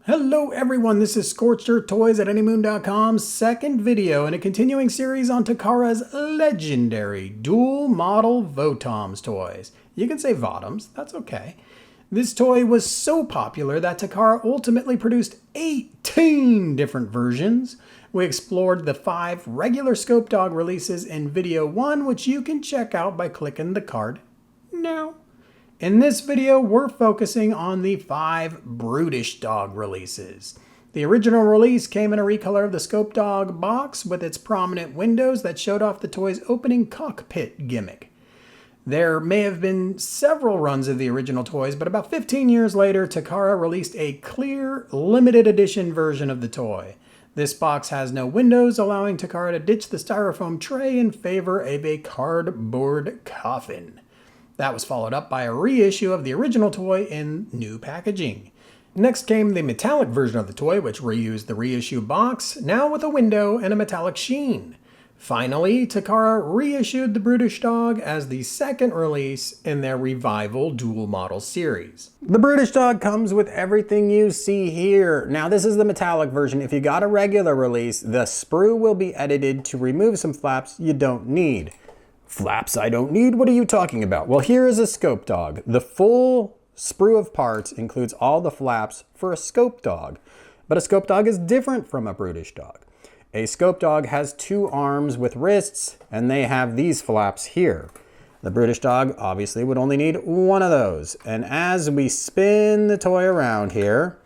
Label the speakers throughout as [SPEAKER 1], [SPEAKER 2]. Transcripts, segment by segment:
[SPEAKER 1] Hello everyone, this is Scorched Earth Toys at anymoon.com's second video in a continuing series on Takara's legendary dual model Votoms toys. You can say Votoms, that's okay. This toy was so popular that Takara ultimately produced 18 different versions. We explored the 5 regular Scope Dog releases in video 1, which you can check out by clicking the card now. In this video, we're focusing on the 5 Brutishdog releases. The original release came in a recolor of the Scope Dog box with its prominent windows that showed off the toy's opening cockpit gimmick. There may have been several runs of the original toys, but about 15 years later, Takara released a clear, limited edition version of the toy. This box has no windows, allowing Takara to ditch the styrofoam tray in favor of a cardboard coffin. That was followed up by a reissue of the original toy in new packaging. Next came the metallic version of the toy, which reused the reissue box, now with a window and a metallic sheen. Finally, Takara reissued the Brutishdog as the second release in their Revival dual model series. The Brutishdog comes with everything you see here. Now this is the metallic version. If you got a regular release, the sprue will be edited to remove some flaps you don't need. Flaps I don't need? What are you talking about? Well, here is a Scope Dog. The full sprue of parts includes all the flaps for a Scope Dog. But a Scope Dog is different from a Brutishdog. A Scope Dog has 2 arms with wrists, and they have these flaps here. The Brutishdog obviously would only need 1 of those. And as we spin the toy around here,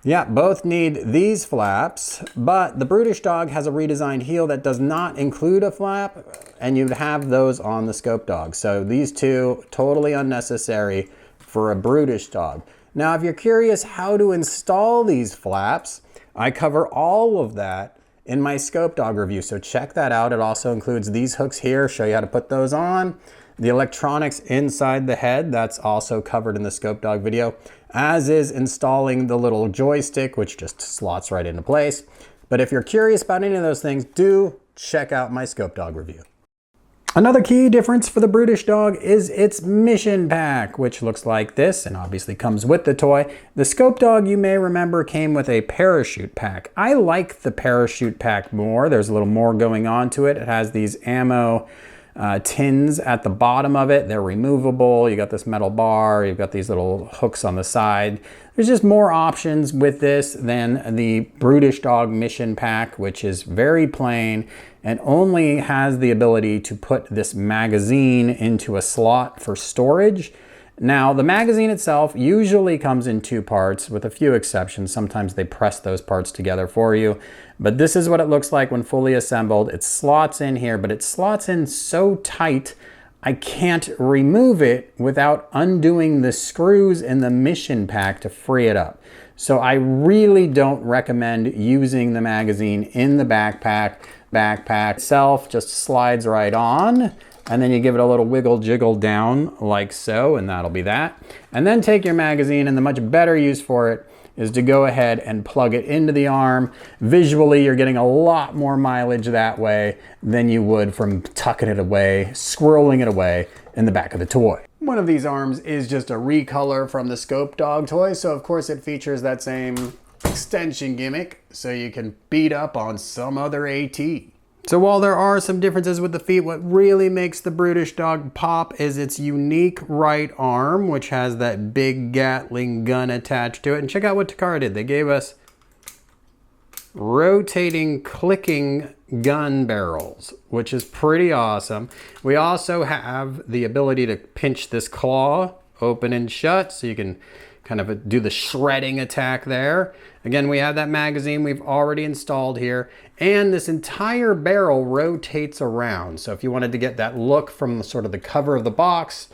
[SPEAKER 1] yeah, both need these flaps, but the Brutishdog has a redesigned heel that does not include a flap, and you'd have those on the Scope Dog. So these 2, totally unnecessary for a Brutishdog. Now, if you're curious how to install these flaps, I cover all of that in my Scope Dog review, so check that out. It also includes these hooks here, show you how to put those on. The electronics inside the head, that's also covered in the Scope Dog video, as is installing the little joystick, which just slots right into place. But if you're curious about any of those things, do check out my Scope Dog review. Another key difference for the Brutishdog is its mission pack, which looks like this and obviously comes with the toy. The Scope Dog, you may remember, came with a parachute pack. I like the parachute pack more. There's a little more going on to it. It has these ammo tins at the bottom of it. They're removable. You got this metal bar. You've got these little hooks on the side. There's just more options with this than the Brutishdog mission pack, which is very plain and only has the ability to put this magazine into a slot for storage. Now, the magazine itself usually comes in 2 parts, with a few exceptions. Sometimes they press those parts together for you. But this is what it looks like when fully assembled. It slots in here, but it slots in so tight, I can't remove it without undoing the screws in the mission pack to free it up. So I really don't recommend using the magazine in the backpack. Backpack itself just slides right on. And then you give it a little wiggle jiggle down like so, and that'll be that. And then take your magazine, and the much better use for it is to go ahead and plug it into the arm. Visually, you're getting a lot more mileage that way than you would from tucking it away, squirreling it away in the back of the toy. One of these arms is just a recolor from the Scope Dog toy, so of course it features that same extension gimmick, so you can beat up on some other AT. So while there are some differences with the feet, what really makes the Brutishdog pop is its unique right arm, which has that big Gatling gun attached to it. And check out what Takara did. They gave us rotating, clicking gun barrels, which is pretty awesome. We also have the ability to pinch this claw open and shut, so you can kind of do the shredding attack there. Again, we have that magazine we've already installed here, and this entire barrel rotates around. So if you wanted to get that look from the sort of the cover of the box,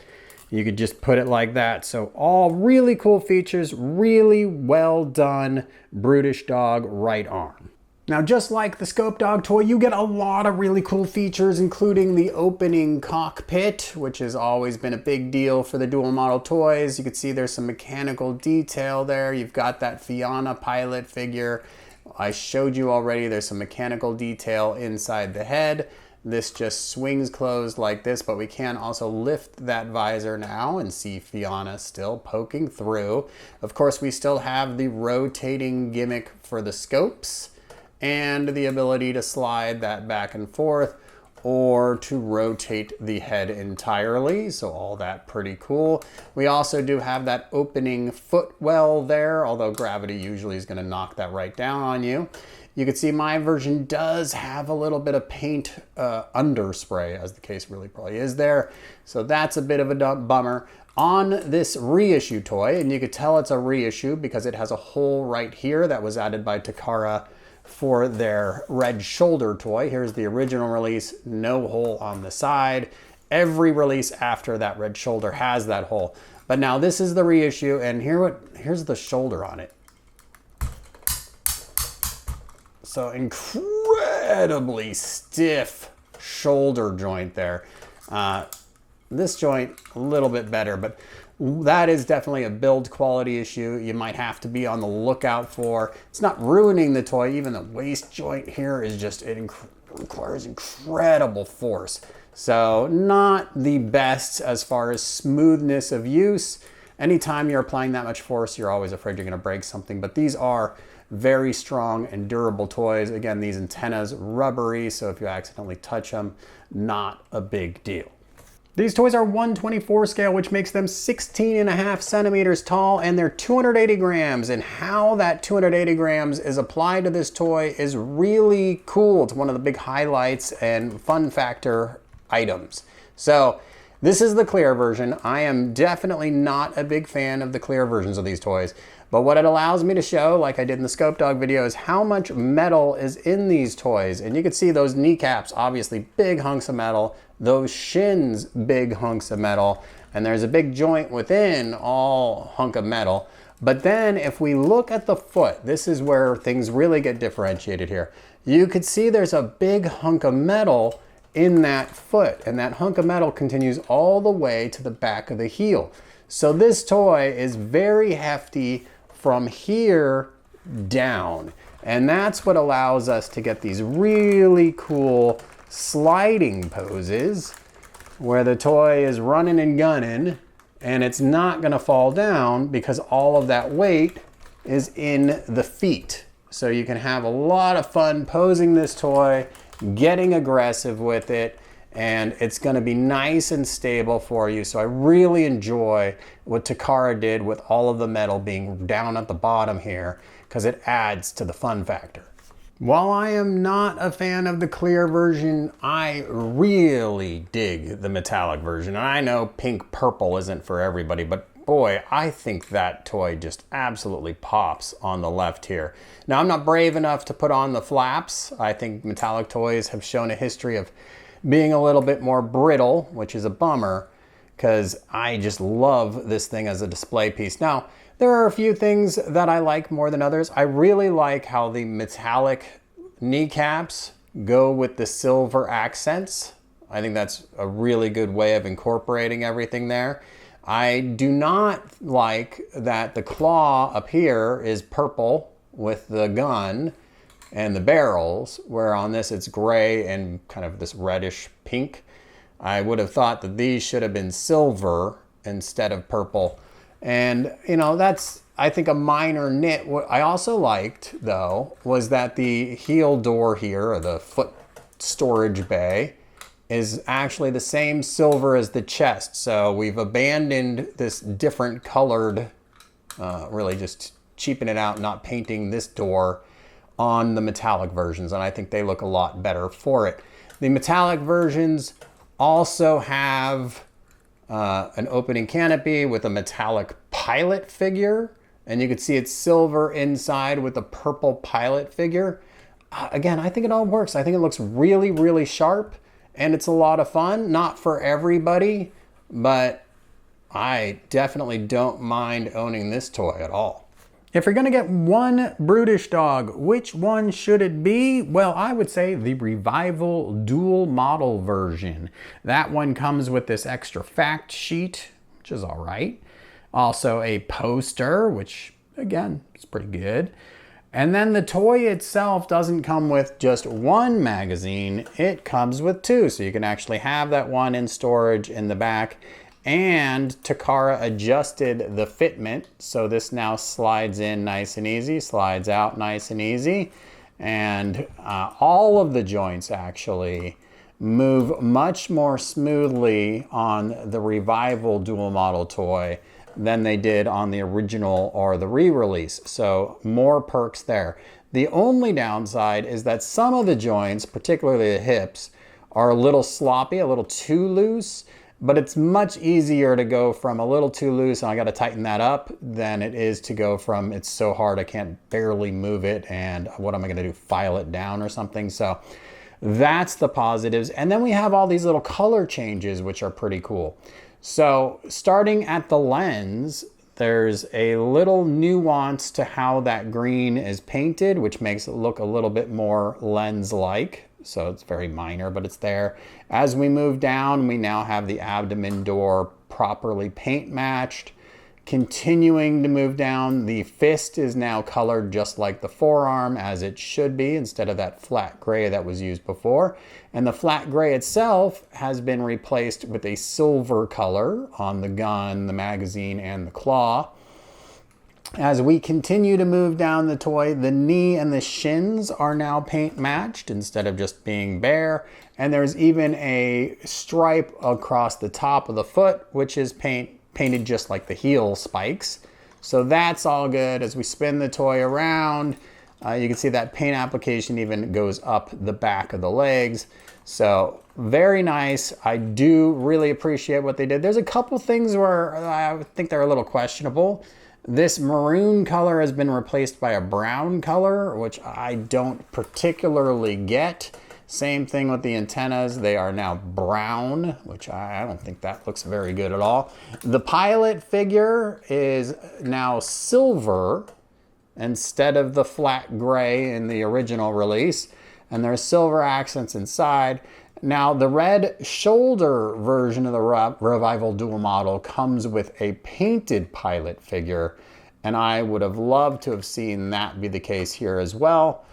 [SPEAKER 1] you could just put it like that. So all really cool features, really well done Brutishdog right arm. Now, just like the Scope Dog toy, you get a lot of really cool features, including the opening cockpit, which has always been a big deal for the dual model toys. You can see there's some mechanical detail there. You've got that Fianna pilot figure. I showed you already, there's some mechanical detail inside the head. This just swings closed like this, but we can also lift that visor now and see Fianna still poking through. Of course, we still have the rotating gimmick for the scopes and the ability to slide that back and forth or to rotate the head entirely. So all that pretty cool. We also do have that opening footwell there, although gravity usually is going to knock that right down on you. You can see my version does have a little bit of paint underspray, as the case really probably is there. So that's a bit of a bummer. On this reissue toy, and you could tell it's a reissue because it has a hole right here that was added by Takara for their red shoulder toy. Here's the original release, no hole on the side. Every release after that red shoulder has that hole. But now this is the reissue, and here's the shoulder on it. So incredibly stiff shoulder joint there. This joint a little bit better, but that is definitely a build quality issue you might have to be on the lookout for. It's not ruining the toy. Even the waist joint here is just, it requires incredible force. So not the best as far as smoothness of use. Anytime you're applying that much force, you're always afraid you're gonna break something, but these are very strong and durable toys. Again, these antennas rubbery, so if you accidentally touch them, not a big deal. These toys are 1/24 scale, which makes them 16.5 centimeters tall, and they're 280 grams. And how that 280 grams is applied to this toy is really cool. It's one of the big highlights and fun factor items. So this is the clear version. I am definitely not a big fan of the clear versions of these toys, but what it allows me to show, like I did in the Scope Dog video, is how much metal is in these toys. And you can see those kneecaps, obviously big hunks of metal, those shins, big hunks of metal, and there's a big joint within all hunk of metal. But then if we look at the foot, this is where things really get differentiated here. You could see there's a big hunk of metal in that foot, and that hunk of metal continues all the way to the back of the heel. So this toy is very hefty from here down, and that's what allows us to get these really cool sliding poses where the toy is running and gunning and it's not gonna fall down because all of that weight is in the feet. So you can have a lot of fun posing this toy, getting aggressive with it, and it's gonna be nice and stable for you. So I really enjoy what Takara did with all of the metal being down at the bottom here, because it adds to the fun factor. While I am not a fan of the clear version, I really dig the metallic version. And I know pink purple isn't for everybody, but boy, I think that toy just absolutely pops on the left here. Now, I'm not brave enough to put on the flaps. I think metallic toys have shown a history of being a little bit more brittle, which is a bummer, because I just love this thing as a display piece. Now, there are a few things that I like more than others. I really like how the metallic kneecaps go with the silver accents. I think that's a really good way of incorporating everything there. I do not like that the claw up here is purple with the gun and the barrels, where on this it's gray and kind of this reddish pink. I would have thought that these should have been silver instead of purple. And you know, that's, I think, a minor nit. What I also liked though was that the heel door here, or the foot storage bay, is actually the same silver as the chest. So we've abandoned this different colored, really just cheaping it out, not painting this door on the metallic versions. And I think they look a lot better for it. The metallic versions also have an opening canopy with a metallic pilot figure. And you can see it's silver inside with a purple pilot figure. Again, I think it all works. I think it looks really, really sharp. And it's a lot of fun. Not for everybody, but I definitely don't mind owning this toy at all. If you're going to get one Brutishdog, which one should it be? Well, I would say the Revival dual model version. That one comes with this extra fact sheet, which is all right. Also a poster, which again, is pretty good. And then the toy itself doesn't come with just one magazine, it comes with two. So you can actually have that one in storage in the back. And Takara adjusted the fitment, so this now slides in nice and easy, slides out nice and easy. And all of the joints actually move much more smoothly on the Revival dual model toy than they did on the original or the re-release. So more perks there. The only downside is that some of the joints, particularly the hips, are a little sloppy, a little too loose. But it's much easier to go from a little too loose and I got to tighten that up than it is to go from it's so hard I can't barely move it and what am I going to do, file it down or something. So that's the positives. And then we have all these little color changes which are pretty cool. So starting at the lens, there's a little nuance to how that green is painted, which makes it look a little bit more lens-like. So it's very minor, but it's there. As we move down, we now have the abdomen door properly paint matched. Continuing to move down, the fist is now colored just like the forearm as it should be instead of that flat gray that was used before. And the flat gray itself has been replaced with a silver color on the gun, the magazine, and the claw. As we continue to move down the toy, the knee and the shins are now paint matched instead of just being bare. And there's even a stripe across the top of the foot, which is painted just like the heel spikes. So that's all good. As we spin the toy around, you can see that paint application even goes up the back of the legs. So very nice. I do really appreciate what they did. There's a couple things where I think they're a little questionable. This maroon color has been replaced by a brown color, which I don't particularly get. Same thing with the antennas. They are now brown, which I don't think that looks very good at all. The pilot figure is now silver instead of the flat gray in the original release. And there's silver accents inside. Now the red shoulder version of the Revival dual model comes with a painted pilot figure, and I would have loved to have seen that be the case here as well.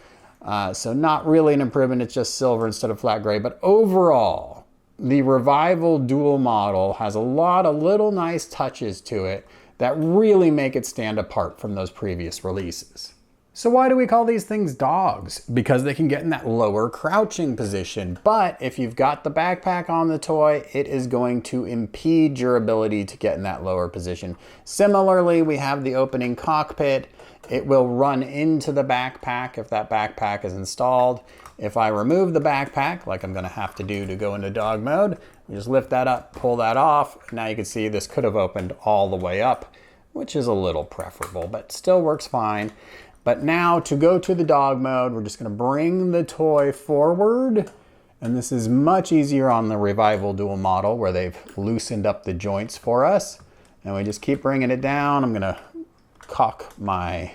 [SPEAKER 1] So not really an improvement, it's just silver instead of flat gray, but overall, the Revival dual model has a lot of little nice touches to it that really make it stand apart from those previous releases. So why do we call these things dogs? Because they can get in that lower crouching position. But if you've got the backpack on the toy, it is going to impede your ability to get in that lower position. Similarly, we have the opening cockpit. It will run into the backpack if that backpack is installed. If I remove the backpack, like I'm gonna have to do to go into dog mode, you just lift that up, pull that off. Now you can see this could have opened all the way up, which is a little preferable, but still works fine. But now to go to the dog mode, we're just gonna bring the toy forward. And this is much easier on the Revival dual model where they've loosened up the joints for us. And we just keep bringing it down. I'm gonna cock my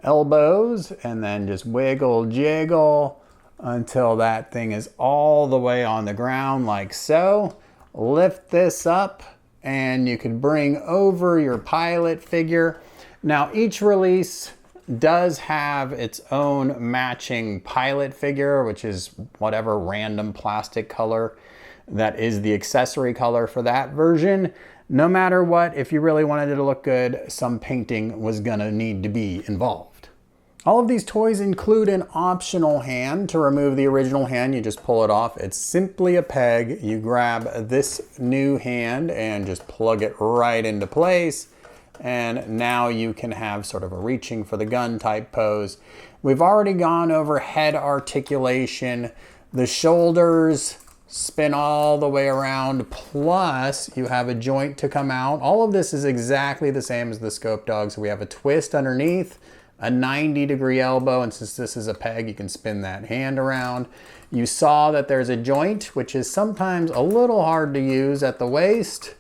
[SPEAKER 1] elbows and then just wiggle, jiggle until that thing is all the way on the ground like so. Lift this up and you can bring over your pilot figure. Now each release does have its own matching pilot figure, which is whatever random plastic color that is the accessory color for that version. No matter what, if you really wanted it to look good, some painting was gonna need to be involved. All of these toys include an optional hand. To remove the original hand, you just pull it off. It's simply a peg. You grab this new hand and just plug it right into place. And now you can have sort of a reaching for the gun type pose. We've already gone over head articulation. The shoulders spin all the way around, plus you have a joint to come out. All of this is exactly the same as the Scope Dog. So we have a twist underneath, a 90-degree elbow, and since this is a peg, you can spin that hand around. You saw that there's a joint, which is sometimes a little hard to use at the waist.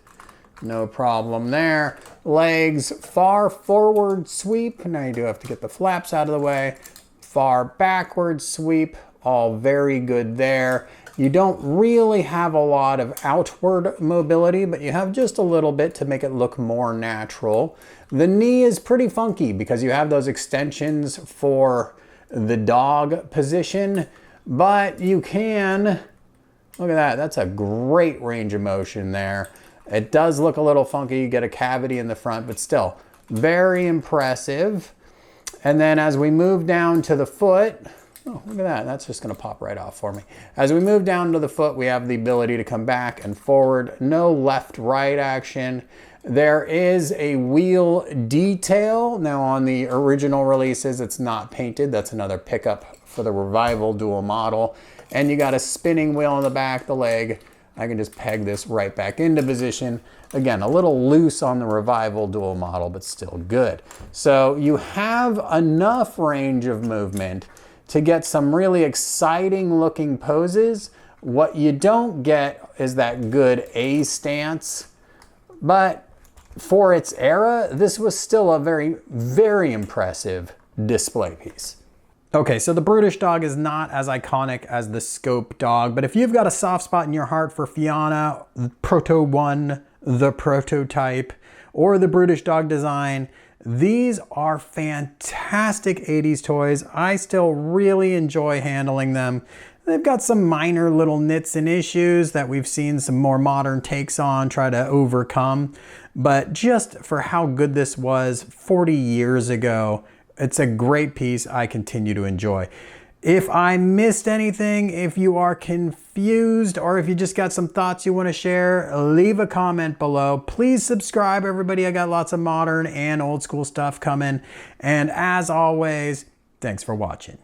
[SPEAKER 1] No problem there. Legs, far forward sweep. Now you do have to get the flaps out of the way. Far backward sweep. All very good there. You don't really have a lot of outward mobility, but you have just a little bit to make it look more natural. The knee is pretty funky because you have those extensions for the dog position, but you can, look at that, that's a great range of motion there. It does look a little funky, you get a cavity in the front, but still very impressive. And then as we move down to the foot, oh, look at that, that's just gonna pop right off for me. As we move down to the foot, we have the ability to come back and forward, no left-right action. There is a wheel detail. Now on the original releases, it's not painted. That's another pickup for the Revival dual model. And you got a spinning wheel on the back, the leg. I can just peg this right back into position. Again, a little loose on the Revival dual model, but still good. So you have enough range of movement to get some really exciting looking poses. What you don't get is that good A stance, but for its era, this was still a very, very impressive display piece. Okay, so the Brutishdog is not as iconic as the Scope dog, but if you've got a soft spot in your heart for Fiona, Proto 1, the prototype, or the Brutishdog design, these are fantastic 80s toys. I still really enjoy handling them. They've got some minor little nits and issues that we've seen some more modern takes on try to overcome. But just for how good this was 40 years ago, it's a great piece I continue to enjoy. If I missed anything, if you are confused, or if you just got some thoughts you want to share, leave a comment below. Please subscribe, everybody. I got lots of modern and old school stuff coming. And as always, thanks for watching.